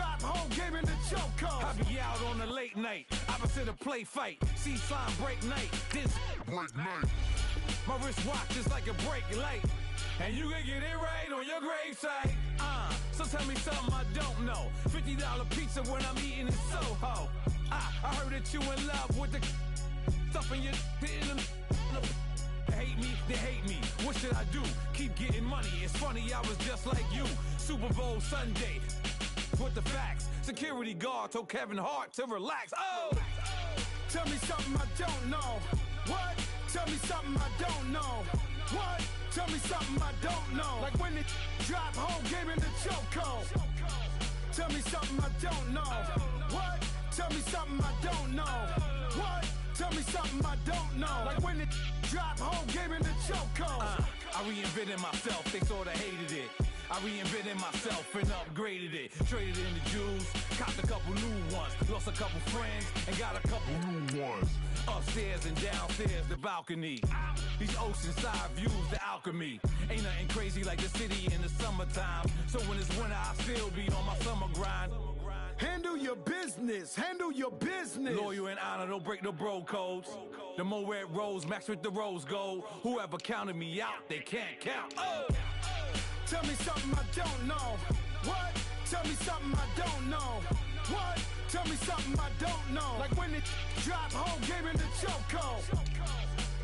drop, whole game in the chokehold. I be out on a late night, opposite a play fight. See slime break night, this break night. My wristwatch is like a brake light, and you can get it right on your gravesite. So tell me something I don't know. $50 pizza when I'm eating in Soho. I heard that you in love with the stuff in your hate me, they hate me. What should I do? Keep getting money. It's funny, I was just like you. Super Bowl Sunday with the facts. Security guard told Kevin Hart to relax. Oh! Tell me something I don't know. What? Tell me something I don't know. What? Tell me something I don't know. Like when it drop, whole game in the chokehold. Tell me something I don't know. What? Tell me something I don't know. What? Tell me something I don't know. Like when it drop, whole game in the chokehold. I reinvented myself, they sorta hated it. I reinvented myself and upgraded it. Traded in the Jews, copped a couple new ones. Lost a couple friends and got a couple new ones. Upstairs and downstairs, the balcony. These oceanside views, the alchemy. Ain't nothing crazy like the city in the summertime. So when it's winter, I still be on my summer grind. Handle your business, handle your business. Loyal and honor, don't break the bro codes. The more red rose, max with the rose gold. Whoever counted me out, they can't count. Oh! Tell me something I don't know. What? Tell me something I don't know. What? Tell me something I don't know. Like when it drop, whole game in the chokehold.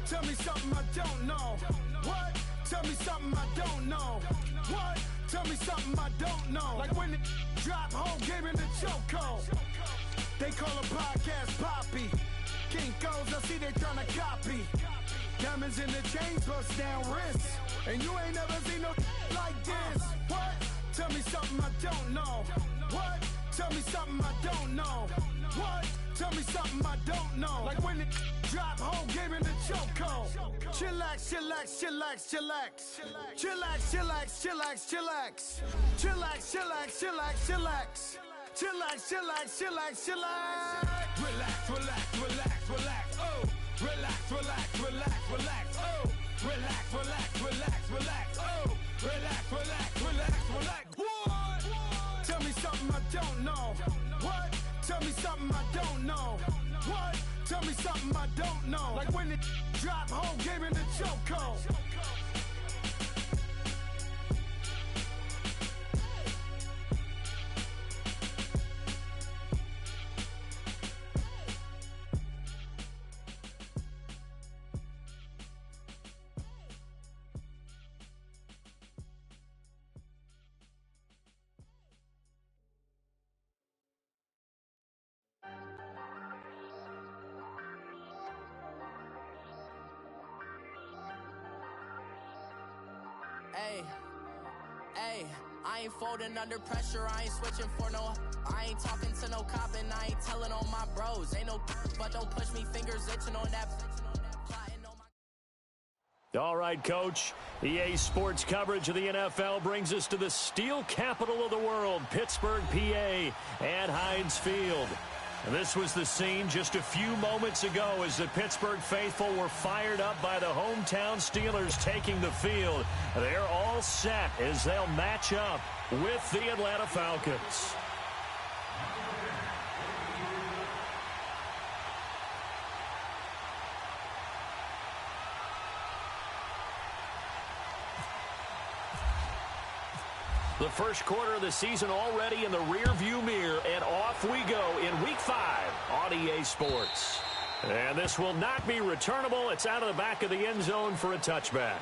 Tell me something I don't know. What? Tell me something I don't know. What? Tell me something I don't know. Like when it drop, whole game in the chokehold. They call a podcast Poppy. Kinkos, I see they tryna copy. Diamonds in the chains, bust down wrists. And you ain't never seen no like this. What? Tell me something I don't know. What? Tell me something I don't know. What? Tell me something I don't know. Like when it drop, whole game in the chokehold. Chillax, chillax, chillax, chillax. Chillax, chillax, chillax, chillax. Chillax, chillax, chillax, chillax. Chillax, chillax, chillax, chillax. Relax, relax, relax, relax. Oh! Relax, relax, relax, relax. Oh! Relax, relax, relax, relax. Oh! Relax, relax, relax, relax. What? Tell me something I don't know. What? Tell me something I don't know. What? Tell me something I don't know. Like when it drop, whole game in the chokehold. Hey, I ain't folding under pressure, I ain't switching for no. I ain't talking to no cop and I ain't telling on my bros. Ain't no but don't push me, fingers itching on that. All right, Coach. EA Sports coverage of the NFL brings us to the steel capital of the world, Pittsburgh, PA, at Heinz Field. And this was the scene just a few moments ago as the Pittsburgh faithful were fired up by the hometown Steelers taking the field. They're all set as they'll match up with the Atlanta Falcons. The first quarter of the season already in the rearview mirror, and off we go in Week 5 on EA Sports. And this will not be returnable. It's out of the back of the end zone for a touchback.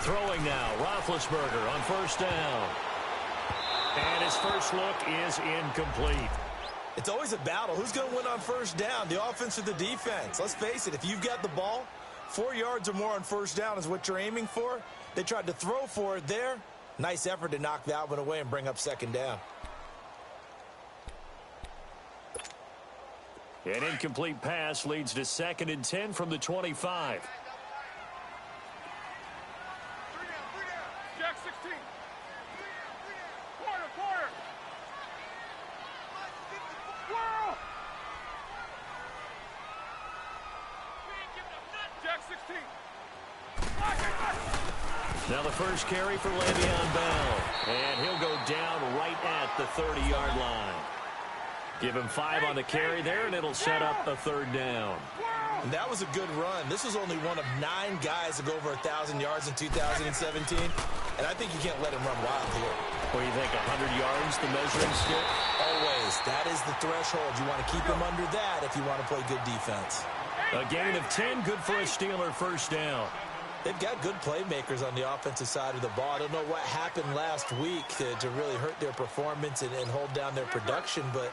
Throwing now, Roethlisberger on first down. And his first look is incomplete. It's always a battle. Who's going to win on first down, the offense or the defense? Let's face it, if you've got the ball, 4 yards or more on first down is what you're aiming for. They tried to throw for it there. Nice effort to knock that one away and bring up second down. An incomplete pass leads to 2nd and 10 from the 25. Jack 16. Quarter. Whirl. Jack 16. Now the first carry for Le'Veon Bell. And he'll go down right at the 30-yard line. Give him 5 on the carry there, and it'll set up a 3rd down. And that was a good run. This was only one of 9 guys to go over 1,000 yards in 2017. And I think you can't let him run wild here. What do you think, 100 yards, the measuring stick? Always. That is the threshold. You want to keep him under that if you want to play good defense. A gain of 10, good for a Steeler first down. They've got good playmakers on the offensive side of the ball. I don't know what happened last week to really hurt their performance and hold down their production, but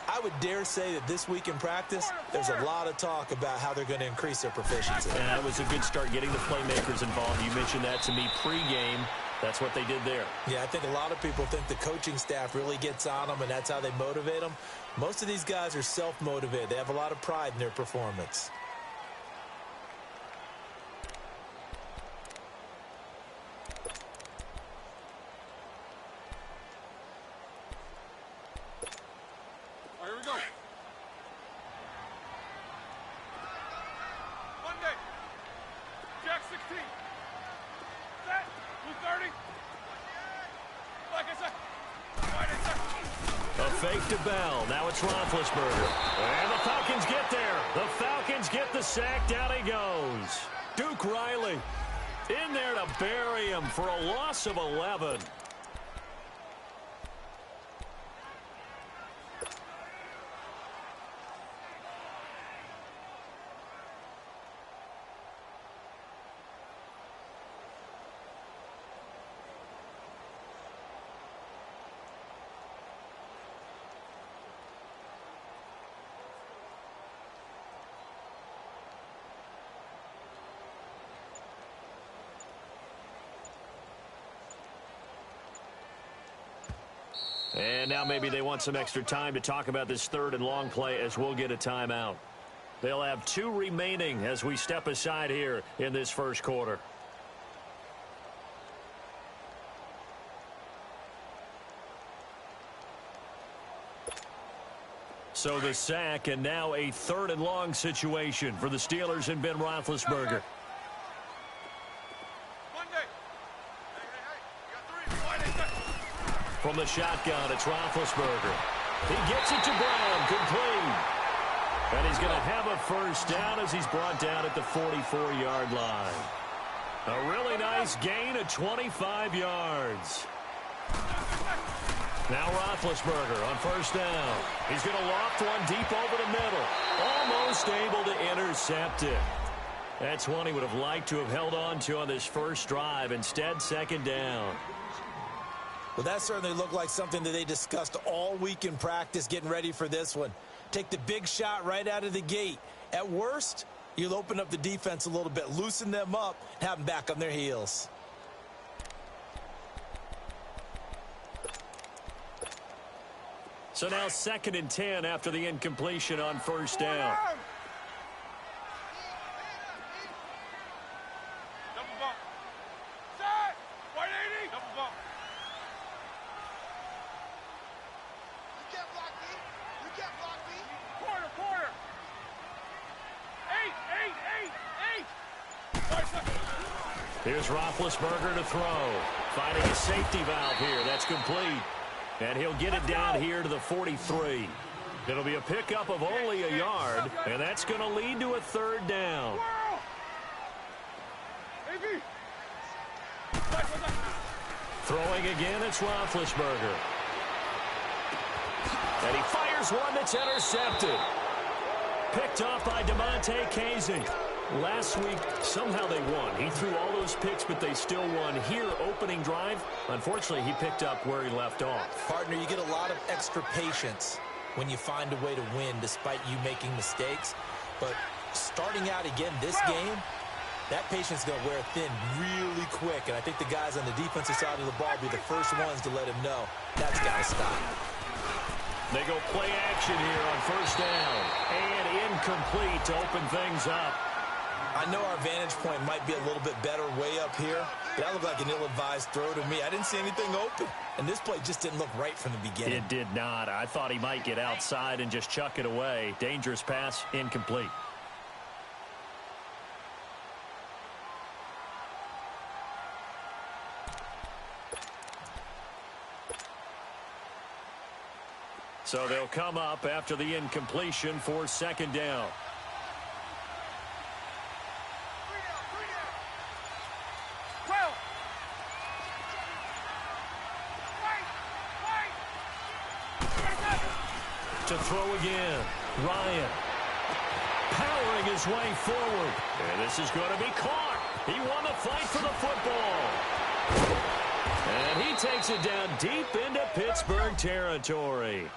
I would dare say that this week in practice, there's a lot of talk about how they're going to increase their proficiency. And that was a good start getting the playmakers involved. You mentioned that to me pregame. That's what they did there. Yeah, I think a lot of people think the coaching staff really gets on them, and that's how they motivate them. Most of these guys are self-motivated. They have a lot of pride in their performance. Fake to Bell. Now it's Roethlisberger. And the Falcons get there. The Falcons get the sack. Down he goes. Duke Riley in there to bury him for a loss of 11. And now maybe they want some extra time to talk about this 3rd and long play as we'll get a timeout. They'll have 2 remaining as we step aside here in this first quarter. So the sack, and now a 3rd and long situation for the Steelers and Ben Roethlisberger. From the shotgun, it's Roethlisberger. He gets it to Brown, complete. And he's going to have a first down as he's brought down at the 44-yard line. A really nice gain of 25 yards. Now Roethlisberger on first down. He's going to loft one deep over the middle. Almost able to intercept it. That's one he would have liked to have held on to on this first drive. Instead, 2nd down. Well, that certainly looked like something that they discussed all week in practice getting ready for this one. Take the big shot right out of the gate. At worst, you'll open up the defense a little bit, loosen them up, have them back on their heels. So now 2nd and 10 after the incompletion on first down. Here's Roethlisberger to throw. Finding a safety valve here. That's complete. And he'll get it down here to the 43. It'll be a pickup of only a yard, and that's going to lead to a 3rd down. Throwing again, it's Roethlisberger. And he fires one that's intercepted. Picked off by DeMonte Kazee. Last week, somehow they won. He threw all those picks, but they still won. Here, opening drive, unfortunately, he picked up where he left off. Partner, you get a lot of extra patience when you find a way to win despite you making mistakes. But starting out again this game, that patience is going to wear thin really quick, and I think the guys on the defensive side of the ball will be the first ones to let him know that's got to stop. They go play action here on first down, and incomplete to open things up. I know our vantage point might be a little bit better way up here, but that looked like an ill-advised throw to me. I didn't see anything open, and this play just didn't look right from the beginning. It did not. I thought he might get outside and just chuck it away. Dangerous pass, incomplete. So they'll come up after the incompletion for second down. To throw again, Ryan powering his way forward, and this is going to be caught. He won the fight for the football, and he takes it down deep into Pittsburgh territory.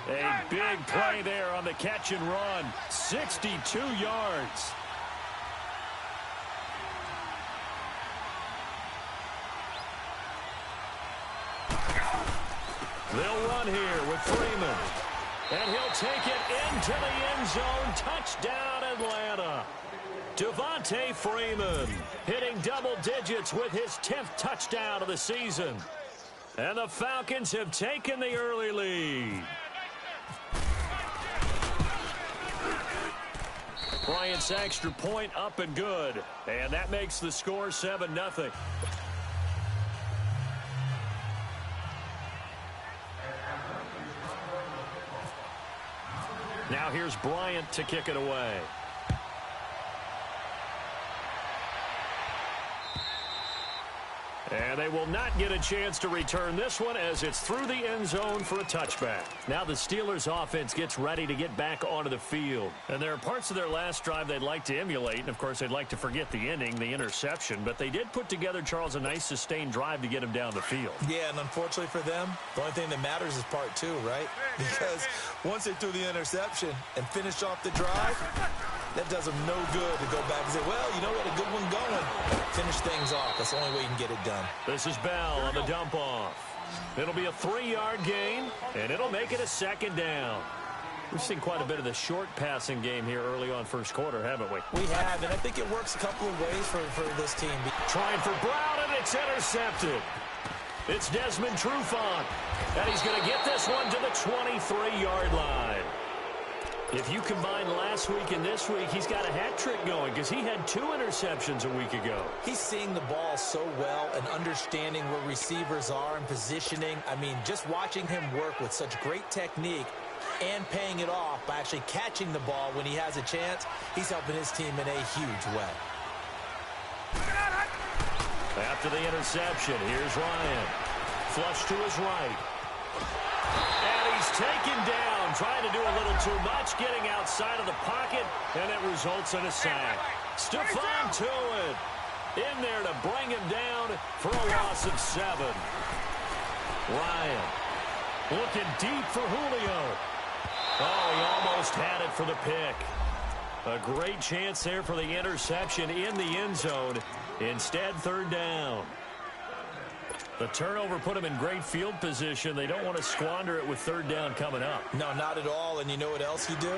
A big play there on the catch and run, 62 yards. They'll run here with Freeman. And he'll take it into the end zone. Touchdown, Atlanta. Devontae Freeman hitting double digits with his 10th touchdown of the season. And the Falcons have taken the early lead. Bryant's extra point up and good. And that makes the score 7-0. Now here's Bryant to kick it away. And they will not get a chance to return this one as it's through the end zone for a touchback. Now the Steelers offense gets ready to get back onto the field. And there are parts of their last drive they'd like to emulate. And, of course, they'd like to forget the ending, the interception. But they did put together, Charles, a nice sustained drive to get him down the field. Yeah, and unfortunately for them, the only thing that matters is part two, right? Because once they threw the interception and finished off the drive, that does them no good to go back and say, well, you know what, a good one going. Finish things off. That's the only way you can get it done. This is Bell on the dump-off. It'll be a 3-yard gain, and it'll make it a second down. We've seen quite a bit of the short passing game here early on first quarter, haven't we? We have, and I think it works a couple of ways for this team. Trying for Brown, and it's intercepted. It's Desmond Trufant, and he's going to get this one to the 23-yard line. If you combine last week and this week, he's got a hat trick going because he had 2 interceptions a week ago. He's seeing the ball so well and understanding where receivers are and positioning. I mean, just watching him work with such great technique and paying it off by actually catching the ball when he has a chance, he's helping his team in a huge way. After the interception, here's Ryan. Flush to his right. And he's taken down, trying to do a little too much, getting outside of the pocket, and it results in a sack. Stephon Tuitt in there to bring him down for a loss of 7. Ryan looking deep for Julio. Oh, he almost had it for the pick. A great chance there for the interception in the end zone. Instead, 3rd down. The turnover put them in great field position. They don't want to squander it with 3rd down coming up. No, not at all. And you know what else you do?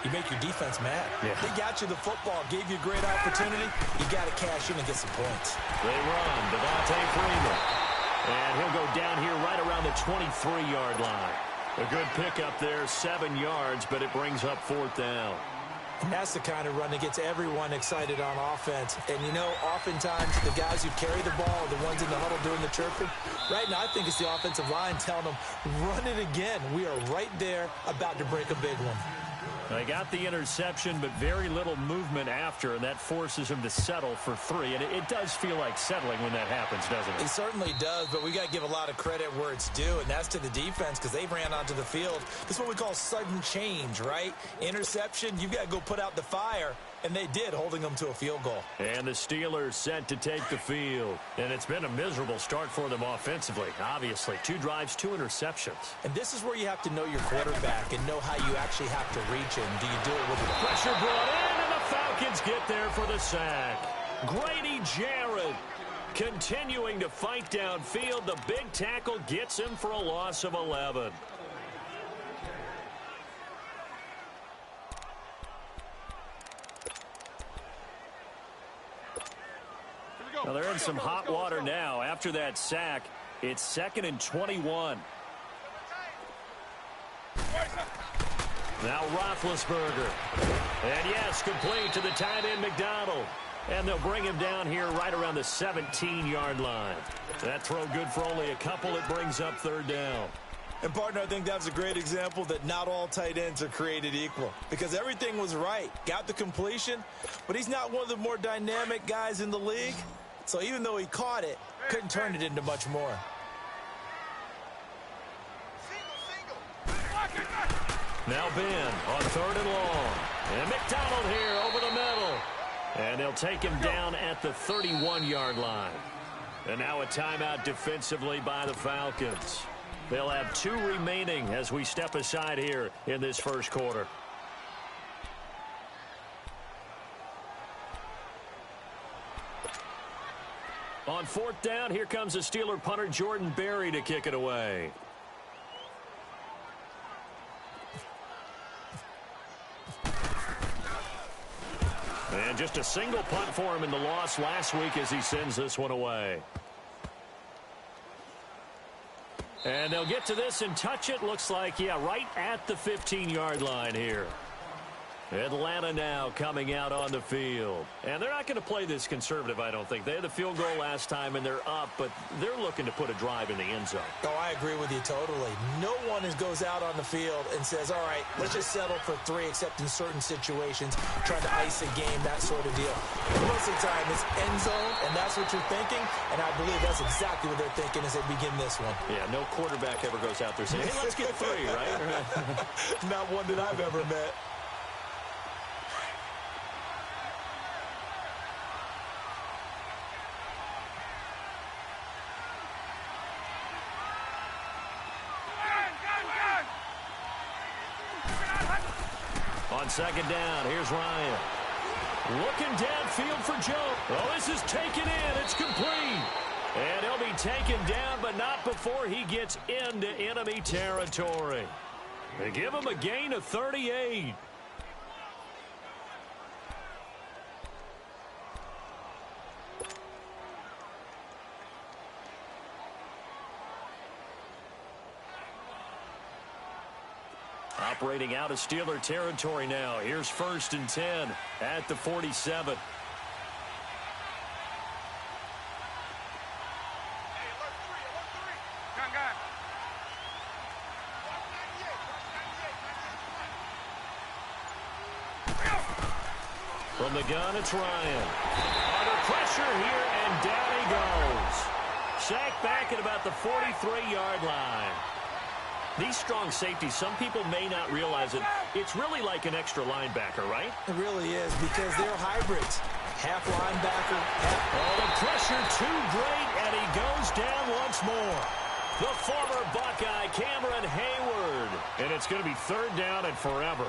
You make your defense mad. Yeah. They got you the football, gave you a great opportunity. You got to cash in and get some points. They run. Devontae Freeman. And he'll go down here right around the 23-yard line. A good pickup there, 7 yards, but it brings up 4th down. That's the kind of run that gets everyone excited on offense. And, you know, oftentimes the guys who carry the ball are the ones in the huddle doing the chirping. Right now, I think it's the offensive line telling them, run it again. We are right there about to break a big one. They got the interception, but very little movement after, and that forces him to settle for 3. And it does feel like settling when that happens, doesn't it? It certainly does, but we got to give a lot of credit where it's due, and that's to the defense because they ran onto the field. This is what we call sudden change, right? Interception, you've got to go put out the fire, and they did, holding them to a field goal. And the Steelers set to take the field. And it's been a miserable start for them offensively, obviously. 2 drives, 2 interceptions. And this is where you have to know your quarterback and know how you actually have to reach him. Do you do it with the pressure brought in, and the Falcons get there for the sack. Grady Jarrett continuing to fight downfield. The big tackle gets him for a loss of 11. Well, they're in some hot water now. After that sack, it's 2nd and 21. Now Roethlisberger. And yes, complete to the tight end McDonald. And they'll bring him down here right around the 17-yard line. That throw good for only a couple. It brings up 3rd down. And, partner, I think that's a great example that not all tight ends are created equal. Because everything was right. Got the completion, but he's not one of the more dynamic guys in the league. So even though he caught it, couldn't turn it into much more. Now Ben on 3rd and long. And McDonald here over the middle. And they'll take him down at the 31-yard line. And now a timeout defensively by the Falcons. They'll have 2 remaining as we step aside here in this first quarter. On 4th down, here comes the Steeler punter Jordan Berry to kick it away. And just a single punt for him in the loss last week as he sends this one away. And they'll get to this and touch it. Looks like, yeah, right at the 15-yard line here. Atlanta now coming out on the field. And they're not going to play this conservative, I don't think. They had the field goal last time, and they're up, but they're looking to put a drive in the end zone. Oh, I agree with you totally. No one goes out on the field and says, all right, let's just settle for 3, except in certain situations, trying to ice a game, that sort of deal. Most of the time, it's end zone, and that's what you're thinking, and I believe that's exactly what they're thinking as they begin this one. Yeah, no quarterback ever goes out there saying, hey, let's get 3, right? Not one that I've ever met. On 2nd down, here's Ryan. Looking downfield for Joe. Oh, this is taken in. It's complete. And he'll be taken down, but not before he gets into enemy territory. They give him a gain of 38. Operating out of Steeler territory now. Here's 1st and 10 at the 47. From the gun, it's Ryan. Under pressure here, and down he goes. Sacked back at about the 43-yard line. These strong safeties, some people may not realize it. It's really like an extra linebacker, right? It really is, because they're hybrids. Half linebacker, half... Oh, the pressure too great, and he goes down once more. The former Buckeye, Cameron Hayward. And it's going to be 3rd down and forever.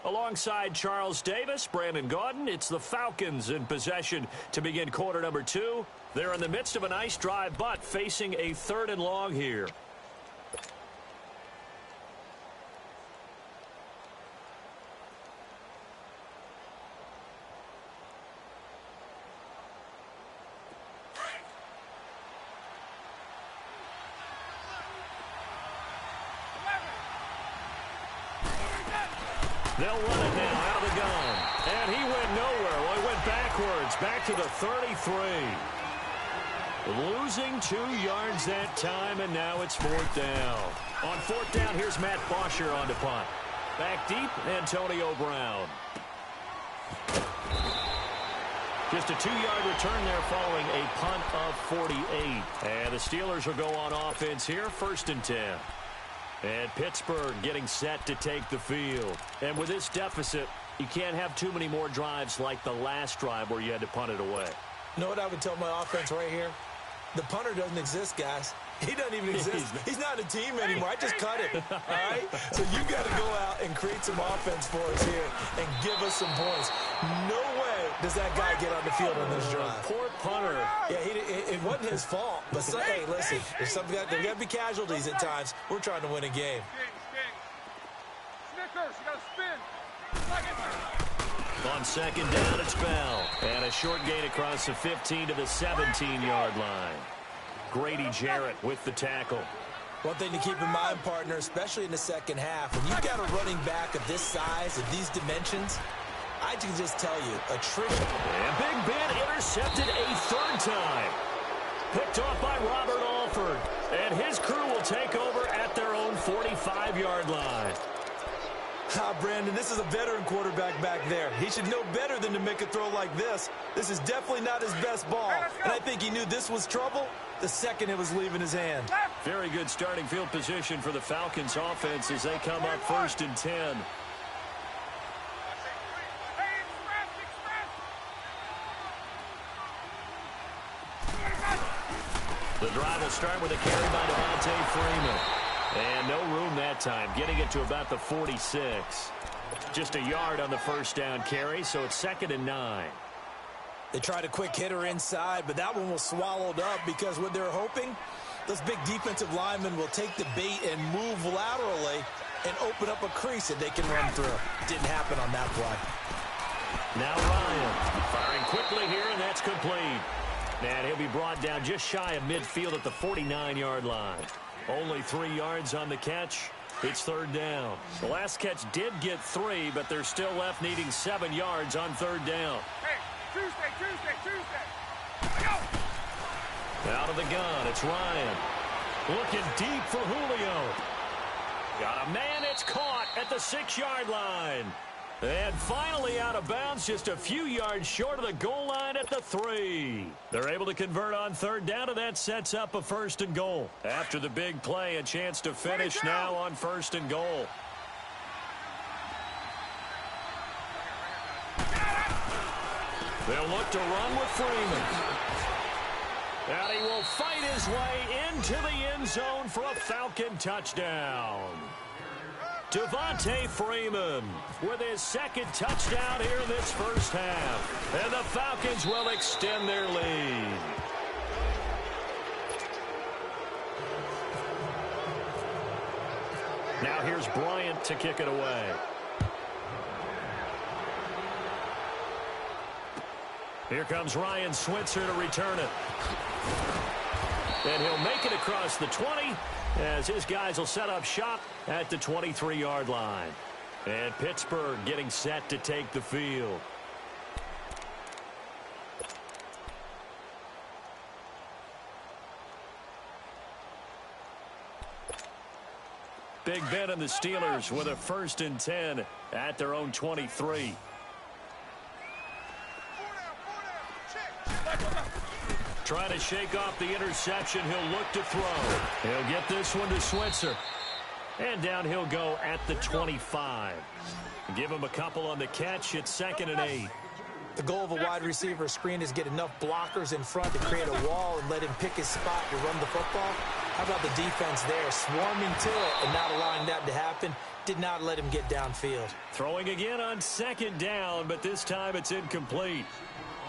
Alongside Charles Davis, Brandon Gaudin, it's the Falcons in possession to begin quarter number 2. They're in the midst of a nice drive, but facing a 3rd and long here. They'll run it now out of the gun. And he went nowhere. Well, he went backwards, back to the 33. Losing 2 yards that time, and now it's 4th down. On 4th down, here's Matt Bosher on to punt. Back deep, Antonio Brown. Just a 2-yard return there following a punt of 48. And the Steelers will go on offense here, 1st and 10. And Pittsburgh getting set to take the field. And with this deficit, you can't have too many more drives like the last drive where you had to punt it away. You know what I would tell my offense right here? The punter doesn't exist, guys. He doesn't even exist. He's not a team anymore. I just cut it. All right? So you got to go out and create some offense for us here and give us some points. No way does that guy get on the field on this drive. Poor punter. Yeah, it wasn't his fault. But, hey, listen, there's got to be casualties at times. We're trying to win a game. Snickers, you got to spin. On 2nd down, it's Bell. And a short gain across the 15 to the 17-yard line. Grady Jarrett with the tackle. One thing to keep in mind, partner, especially in the second half, when you've got a running back of this size, of these dimensions, I can just tell you, attrition. And Big Ben intercepted a 3rd time. Picked off by Robert Alford. And his crew will take over at their own 45-yard line. Brandon, this is a veteran quarterback back there. He should know better than to make a throw like this. This is definitely not his best ball. And I think he knew this was trouble the second it was leaving his hand. Very good starting field position for the Falcons offense as they come up 1st and 10. The drive will start with a carry by Devontae Freeman. And no room that time, getting it to about the 46. Just a yard on the 1st down carry, so it's 2nd and 9. They tried a quick hitter inside, but that one was swallowed up because what they're hoping, those big defensive linemen will take the bait and move laterally and open up a crease that they can run through. Didn't happen on that play. Now Ryan firing quickly here, and that's complete. And he'll be brought down just shy of midfield at the 49-yard line. Only 3 yards on the catch. It's 3rd down. The last catch did get 3, but they're still left needing 7 yards on 3rd down. Hey, Tuesday. Out of the gun, it's Ryan. Looking deep for Julio. Got a man, it's caught at the 6-yard line. And finally out of bounds, just a few yards short of the goal line at the 3. They're able to convert on 3rd down, and that sets up a 1st and goal. After the big play, a chance to finish now on 1st and goal. They'll look to run with Freeman. And he will fight his way into the end zone for a Falcon touchdown. Devontae Freeman with his 2nd touchdown here in this 1st half. And the Falcons will extend their lead. Now here's Bryant to kick it away. Here comes Ryan Switzer to return it. And he'll make it across the 20 as his guys will set up shop at the 23-yard line. And Pittsburgh getting set to take the field. Big Ben and the Steelers with a 1st and 10 at their own 23. Trying to shake off the interception. He'll look to throw. He'll get this one to Switzer. And down he'll go at the 25. Give him a couple on the catch. It's 2nd and 8. The goal of a wide receiver screen is get enough blockers in front to create a wall and let him pick his spot to run the football. How about the defense there, swarming to it and not allowing that to happen? Did not let him get downfield. Throwing again on 2nd down, but this time it's incomplete.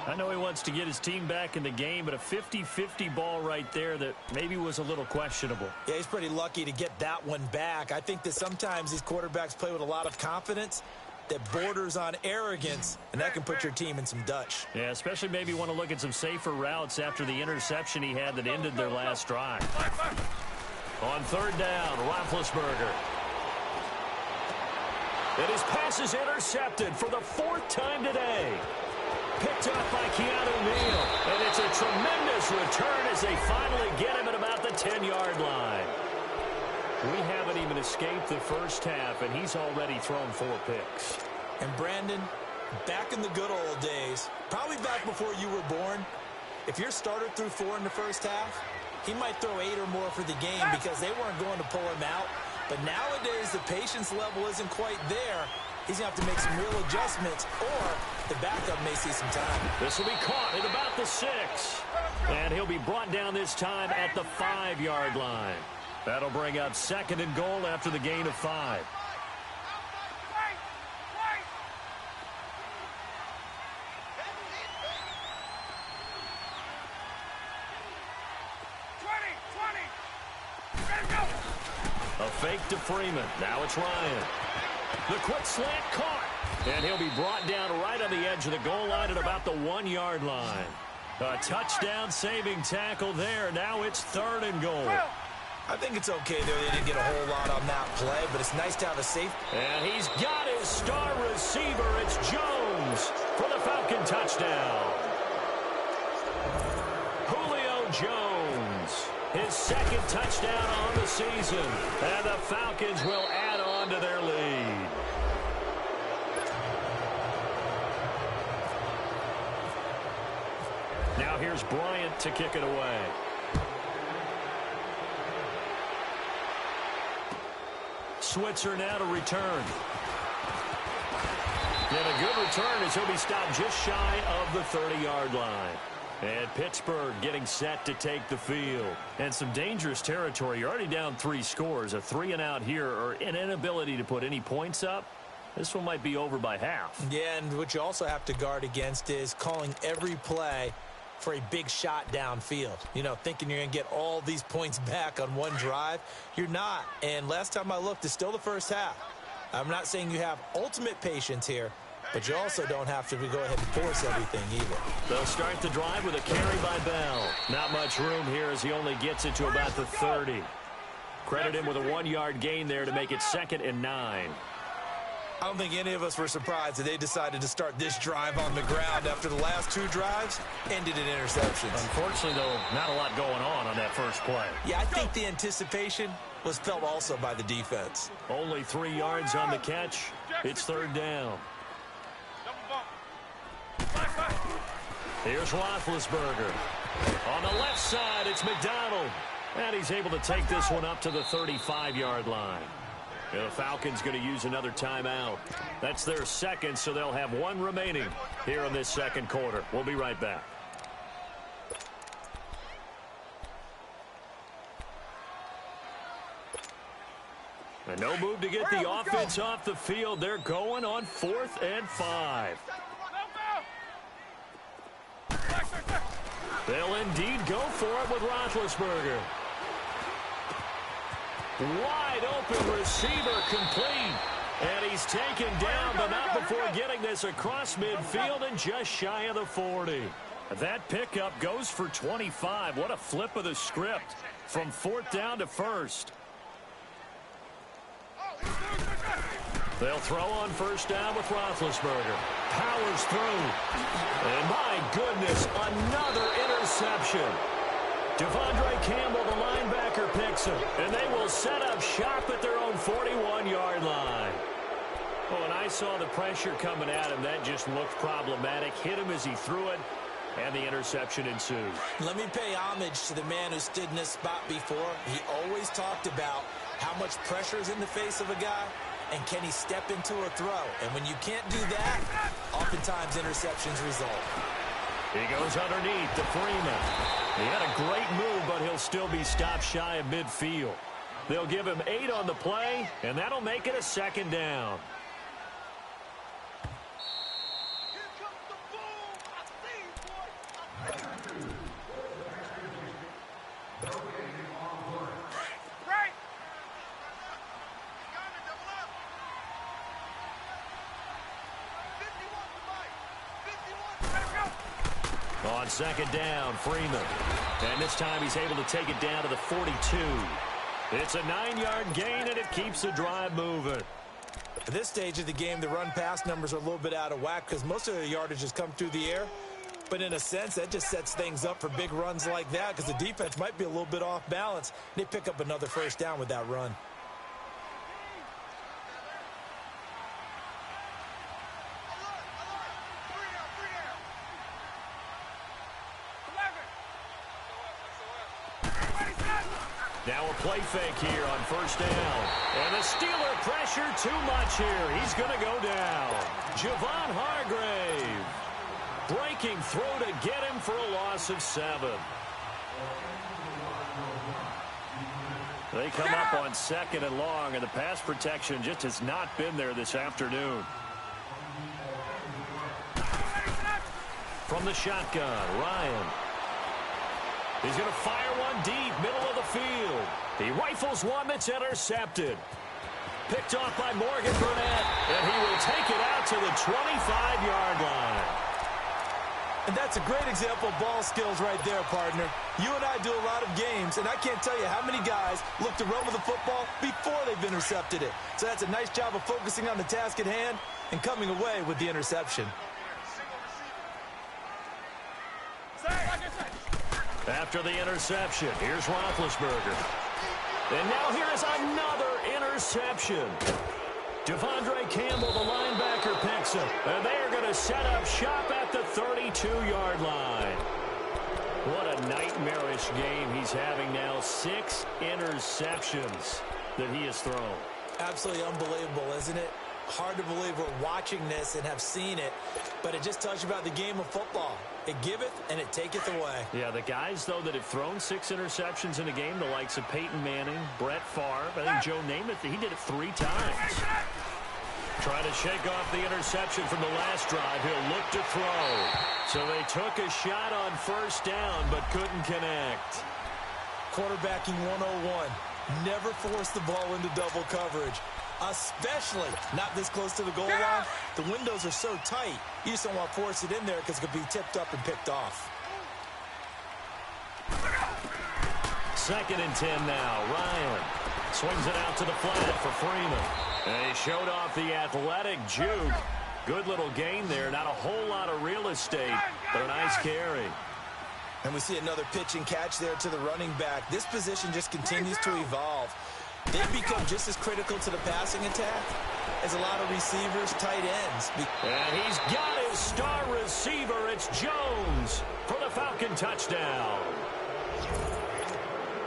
I know he wants to get his team back in the game, but a 50-50 ball right there that maybe was a little questionable. Yeah, he's pretty lucky to get that one back. I think that sometimes these quarterbacks play with a lot of confidence that borders on arrogance, and that can put your team in some Dutch. Yeah, especially maybe want to look at some safer routes after the interception he had that ended their last drive. On 3rd down, Roethlisberger. And his pass is intercepted for the 4th time today. Picked up by Keanu Neal. And it's a tremendous return as they finally get him at about the 10-yard line. We haven't even escaped the first half, and he's already thrown 4 picks. And Brandon, back in the good old days, probably back before you were born, if your starter threw 4 in the first half, he might throw 8 or more for the game because they weren't going to pull him out. But nowadays, the patience level isn't quite there. He's going to have to make some real adjustments, or the backup may see some time. This will be caught at about the 6. And he'll be brought down this time at the 5-yard line. That'll bring up 2nd and goal after the gain of 5. A fake to Freeman. Now it's Ryan. The quick slant caught. And he'll be brought down right on the edge of the goal line at about the 1-yard line. A touchdown-saving tackle there. Now it's 3rd and goal. I think it's okay there. They didn't get a whole lot on that play, but it's nice to have a safe. And he's got his star receiver. It's Jones for the Falcon touchdown. Julio Jones, his 2nd touchdown on the season. And the Falcons will add on to their lead. Now here's Bryant to kick it away. Switzer now to return. And a good return as he'll be stopped just shy of the 30-yard line. And Pittsburgh getting set to take the field. And some dangerous territory. You're already down 3 scores. A 3-and-out here, or an inability to put any points up. This one might be over by half. Yeah, and what you also have to guard against is calling every play for a big shot downfield. You know, thinking you're going to get all these points back on one drive. You're not. And last time I looked, it's still the first half. I'm not saying you have ultimate patience here, but you also don't have to go ahead and force everything either. They'll start the drive with a carry by Bell. Not much room here as he only gets it to about the 30. Credit him with a 1-yard gain there to make it 2nd and 9. I don't think any of us were surprised that they decided to start this drive on the ground after the last 2 drives ended in interceptions. Unfortunately, though, not a lot going on that first play. Yeah, I think the anticipation was felt also by the defense. Only 3 yards on the catch. It's 3rd down. Here's Roethlisberger. On the left side, it's McDonald. And he's able to take this one up to the 35-yard line. The Falcons going to use another timeout. That's their 2nd, so they'll have 1 remaining here in this 2nd quarter. We'll be right back. And no move to get the offense off the field. They're going on 4th and 5. They'll indeed go for it with Roethlisberger. Wide open receiver complete. And he's taken down, but not before getting this across midfield and just shy of the 40. That pickup goes for 25. What a flip of the script from 4th down to 1st. They'll throw on 1st down with Roethlisberger. Powers through. And my goodness, another interception. Devondre Campbell, the linebacker, picks him. And they will set up shop at their own 41-yard line. Oh, and I saw the pressure coming at him. That just looked problematic. Hit him as he threw it, and the interception ensued. Let me pay homage to the man who stood in this spot before. He always talked about how much pressure is in the face of a guy, and can he step into a throw. And when you can't do that, oftentimes interceptions result. He goes underneath to Freeman. He had a great move, but he'll still be stopped shy of midfield. They'll give him 8 on the play, and that'll make it a 2nd down. On 2nd down, Freeman. And this time he's able to take it down to the 42. It's a 9-yard gain, and it keeps the drive moving. At this stage of the game, the run-pass numbers are a little bit out of whack because most of their yardage has come through the air. But in a sense, that just sets things up for big runs like that because the defense might be a little bit off balance. They pick up another first down with that run. Now a play fake here on first down. And the Steeler pressure too much here. He's going to go down. Javon Hargrave. Breaking throw to get him for a loss of 7. They come up on 2nd and long, and the pass protection just has not been there this afternoon. From the shotgun, Ryan. He's going to fire one deep, middle of the field. He rifles one that's intercepted. Picked off by Morgan Burnett, and he will take it out to the 25-yard line. And that's a great example of ball skills right there, partner. You and I do a lot of games, and I can't tell you how many guys look to run with the football before they've intercepted it. So that's a nice job of focusing on the task at hand and coming away with the interception. After the interception, here's Roethlisberger. And now here is another interception. Devondre Campbell, the linebacker, picks him. And they are going to set up shop at the 32-yard line. What a nightmarish game he's having now. 6 interceptions that he has thrown. Absolutely unbelievable, isn't it? Hard to believe we're watching this and have seen it, but it just tells you about the game of football. It giveth and it taketh away. Yeah, the guys, though, that have thrown 6 interceptions in a game, the likes of Peyton Manning, Brett Favre, I think Joe Namath, he did it 3 times. Trying to shake off the interception from the last drive. He'll look to throw. So they took a shot on first down, but couldn't connect. Quarterbacking 101. Never force the ball into double coverage, especially not this close to the goal line. The windows are so tight, you just don't want to force it in there because it could be tipped up and picked off. 2nd and 10 now. Ryan swings it out to the flat for Freeman. And he showed off the athletic juke. Good little gain there. Not a whole lot of real estate, but a nice carry. And we see another pitch and catch there to the running back. This position just continues to evolve. They've become just as critical to the passing attack as a lot of receivers, tight ends. And he's got his star receiver. It's Jones for the Falcon touchdown.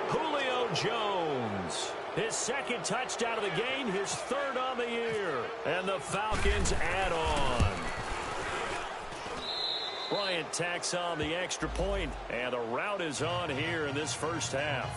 Julio Jones. His 2nd touchdown of the game, his 3rd on the year. And the Falcons add on. Bryant tacks on the extra point, and the route is on here in this first half.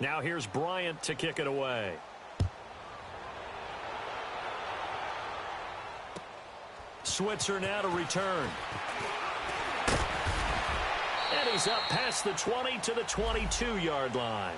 Now here's Bryant to kick it away. Switzer now to return. And he's up past the 20 to the 22-yard line.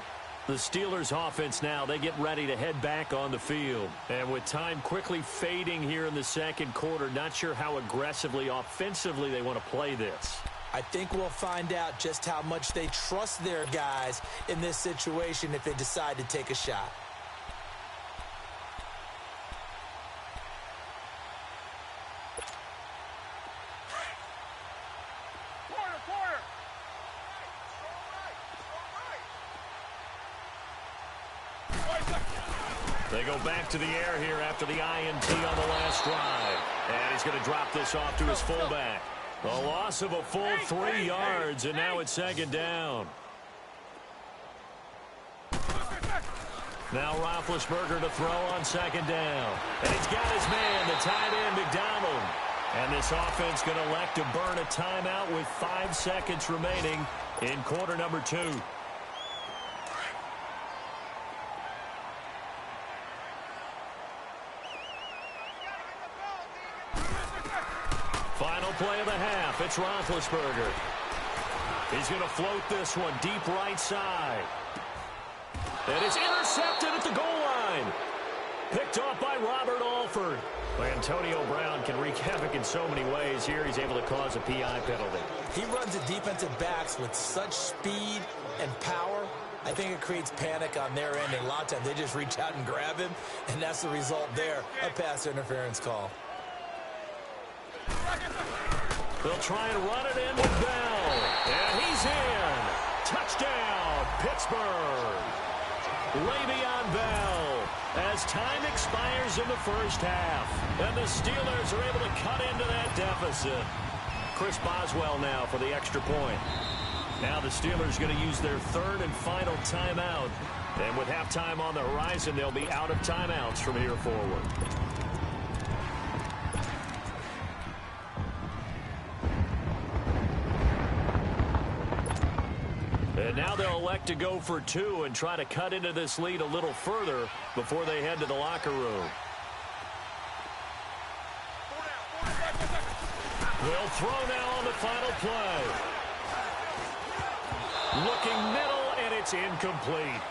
The Steelers offense now, they get ready to head back on the field. And with time quickly fading here in the 2nd quarter, not sure how aggressively, offensively they want to play this. I think we'll find out just how much they trust their guys in this situation if they decide to take a shot. They go back to the air here after the INT on the last drive. And he's going to drop this off to his fullback. A loss of a full 3 yards, and now it's 2nd down. Now Roethlisberger to throw on 2nd down. And he's got his man, the tight end, McDonald. And this offense going to elect to burn a timeout with 5 seconds remaining in quarter number 2. Final play of the half. It's Roethlisberger. He's going to float this one deep right side. And it's intercepted at the goal line. Picked off by Robert Alford. Antonio Brown can wreak havoc in so many ways. Here he's able to cause a PI penalty. He runs at defensive backs with such speed and power. I think it creates panic on their end, and a lot of times they just reach out and grab him, and that's the result there, a pass interference call. They'll try and run it in with Bell. And he's in. Touchdown, Pittsburgh. Le'Veon Bell as time expires in the first half. And the Steelers are able to cut into that deficit. Chris Boswell now for the extra point. Now the Steelers going to use their third and final timeout. And with halftime on the horizon, they'll be out of timeouts from here forward. And now they'll elect to go for two and try to cut into this lead a little further before they head to the locker room. They'll throw now on the final play. Looking middle, and it's incomplete.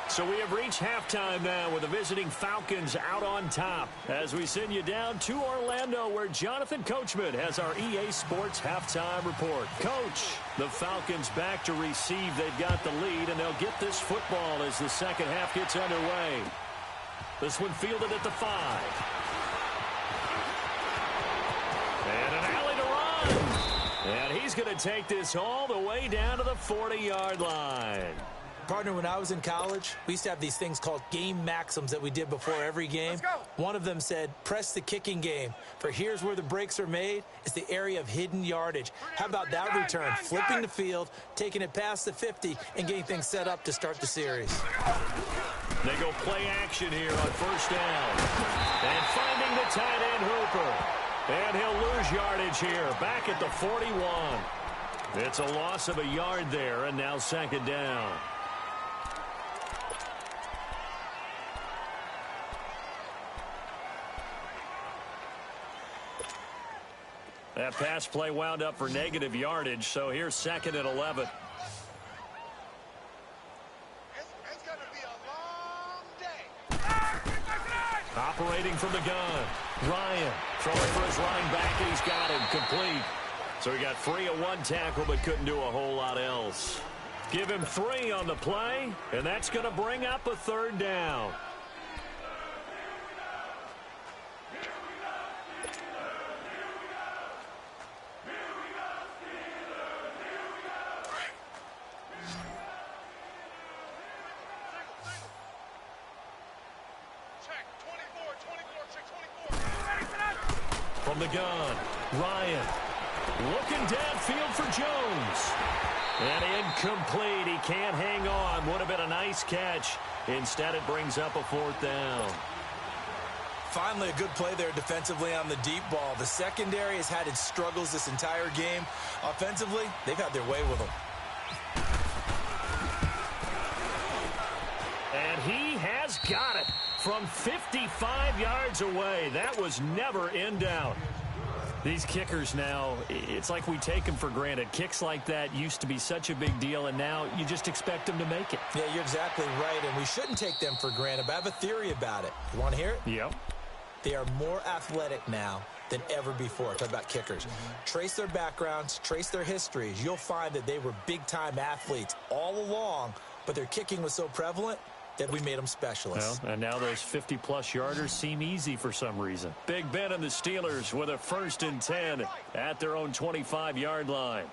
So we have reached halftime now with the visiting Falcons out on top as we send you down to Orlando where Jonathan Coachman has our EA Sports halftime report. Coach, the Falcons back to receive. They've got the lead, and they'll get this football as the second half gets underway. This one fielded at the 5. And an alley to run. And he's going to take this all the way down to the 40-yard line. Partner, when I was in college, we used to have these things called game maxims that we did before every game. One of them said, press the kicking game. For here's where the breaks are made. It's the area of hidden yardage. How about that return? Flipping the field, taking it past the 50, and getting things set up to start the series. They go play action here on first down. And finding the tight end Hooper. And he'll lose yardage here, back at the 41. It's a loss of a yard there, and now second down. That pass play wound up for negative yardage, so here's second and 11. It's going to be a long day. Operating from the gun. Ryan throwing for his running back, and he's got him complete. So he got 3 of 1 tackle, but couldn't do a whole lot else. Give him 3 on the play, and that's going to bring up a third down. From the gun, Ryan looking downfield for Jones. And incomplete. He can't hang on. Would have been a nice catch. Instead, it brings up a 4th down. Finally, a good play there defensively on the deep ball. The secondary has had its struggles this entire game. Offensively, they've had their way with them. And he has got it from 55 yards away. That was never in doubt. These kickers now, it's like we take them for granted. Kicks like that used to be such a big deal, and now you just expect them to make it. Yeah, you're exactly right, and we shouldn't take them for granted, but I have a theory about it. You want to hear it? Yep. They are more athletic now than ever before. Talk about kickers. Trace their backgrounds, trace their histories. You'll find that they were big-time athletes all along, but their kicking was so prevalent that we made them specialists. Well, and now those 50-plus yarders seem easy for some reason. Big Ben and the Steelers with a 1st and 10 at their own 25-yard line.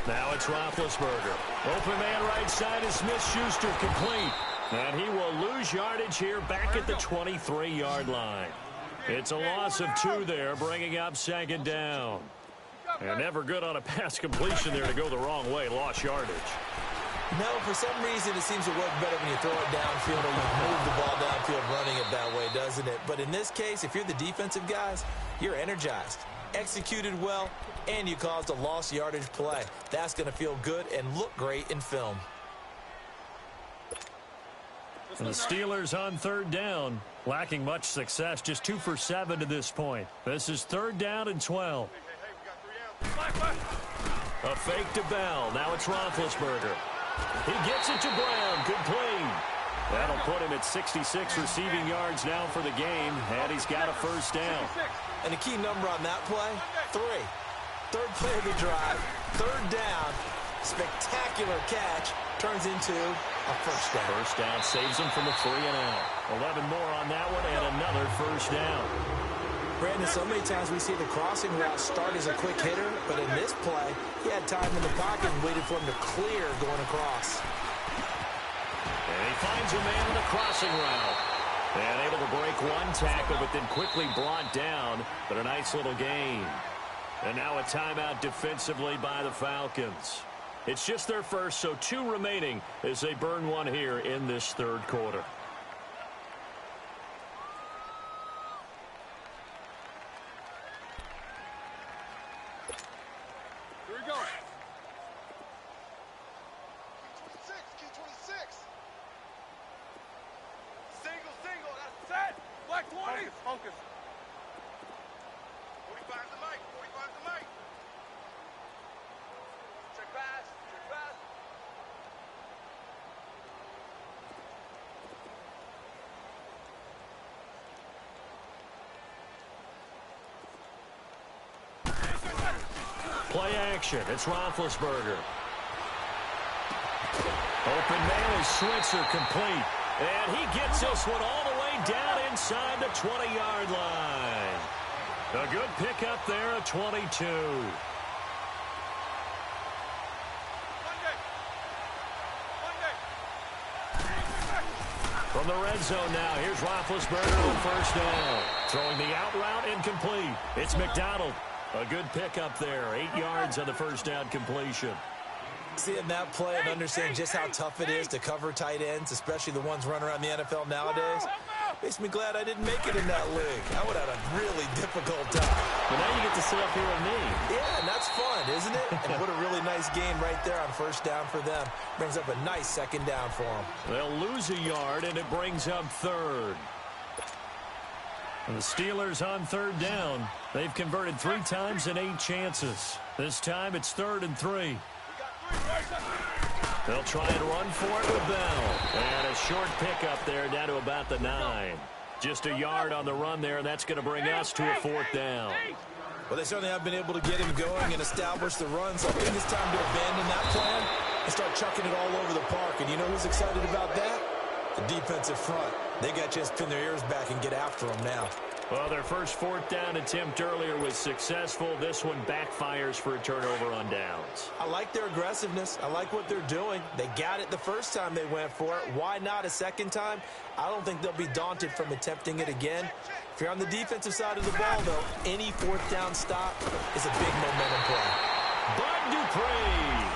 Now it's Roethlisberger. Open man right side is Smith-Schuster, complete. And he will lose yardage here back at the 23-yard line. It's a loss of 2 there, bringing up second down. And never good on a pass completion there to go the wrong way. Lost yardage. No, for some reason it seems to work better when you throw it downfield or you move the ball downfield running it that way, doesn't it? But in this case, if you're the defensive guys, you're energized, executed well, and you caused a lost yardage play. That's going to feel good and look great in film. And the Steelers on third down Lacking much success, just 2 for 7 to this point. This is 3rd down and 12. A fake to Bell. Now it's Roethlisberger. He gets it to Brown. Complete. That'll put him at 66 receiving yards now for the game, and he's got a first down. And a key number on that play, 3. 3rd play of the drive, 3rd down, spectacular catch, turns into a first down. First down saves him from a 3-and-out. 11 more on that one, and another first down. Brandon, so many times we see the crossing route start as a quick hitter, but in this play, he had time in the pocket and waited for him to clear going across. And he finds a man in the crossing route. And able to break one tackle, but then quickly brought down. But a nice little gain. And now a timeout defensively by the Falcons. It's just their first, so 2 remaining as they burn one here in this 3rd quarter. Here we go. Key 26. Single, that's set. Black 20. Focus. 45 the mic. Check pass. Play action. It's Roethlisberger. Open man is Switzer, complete. And he gets this one all the way down inside the 20-yard line. A good pickup there at 22. From the red zone now, here's Roethlisberger on first down. Throwing the out route incomplete. It's McDonald. A good pickup there. 8 yards on the first down completion. Seeing that play and understand just how tough it is to cover tight ends, especially the ones running around the NFL nowadays, makes me glad I didn't make it in that league. I would have had a really difficult time. But now you get to sit up here with me. Yeah, and that's fun, isn't it? And what a really nice game right there on first down for them. Brings up a nice 2nd down for them. They'll lose a yard, and it brings up 3rd. And the Steelers on 3rd down. They've converted 3 times in 8 chances. This time it's 3rd and 3. They'll try and run for it with Bell. And a short pickup there down to about the 9. Just a yard on the run there, and that's going to bring us to a 4th down. Well, they certainly have been able to get him going and establish the run, so I think it's time to abandon that plan and start chucking it all over the park. And you know who's excited about that? The defensive front. They got to just pin their ears back and get after them now. Well, their first 4th down attempt earlier was successful. This one backfires for a turnover on downs. I like their aggressiveness. I like what they're doing. They got it the first time they went for it. Why not a second time? I don't think they'll be daunted from attempting it again. If you're on the defensive side of the ball, though, any 4th down stop is a big momentum play. Bud Dupree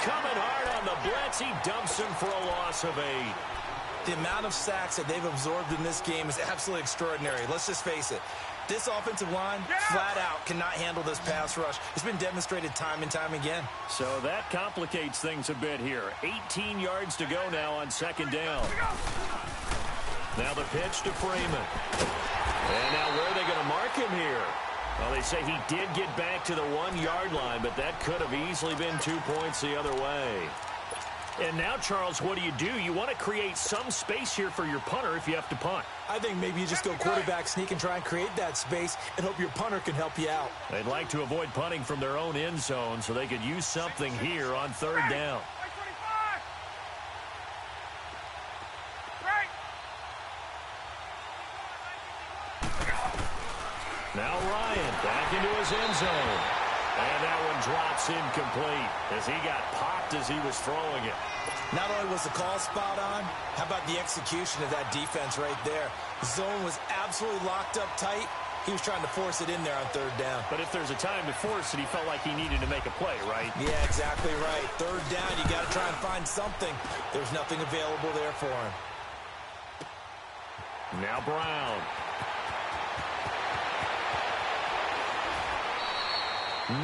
coming hard on the blitz. He dumps him for a loss of 8. The amount of sacks that they've absorbed in this game is absolutely extraordinary. Let's just face it. This offensive line, flat out, cannot handle this pass rush. It's been demonstrated time and time again. So that complicates things a bit here. 18 yards to go now on 2nd down. Now the pitch to Freeman. And now where are they going to mark him here? Well, they say he did get back to the 1-yard line, but that could have easily been 2 points the other way. And now, Charles, what do? You want to create some space here for your punter if you have to punt. I think maybe you just go quarterback sneak and try and create that space and hope your punter can help you out. They'd like to avoid punting from their own end zone so they could use something here on 3rd down. Now Ryan back into his end zone. And that one drops incomplete as he got popped as he was throwing it. Not only was the call spot on, how about the execution of that defense right there? The zone was absolutely locked up tight. He was trying to force it in there on 3rd down. But if there's a time to force it, he felt like he needed to make a play, right? Yeah, exactly right. 3rd down, you got to try and find something. There's nothing available there for him. Now Brown.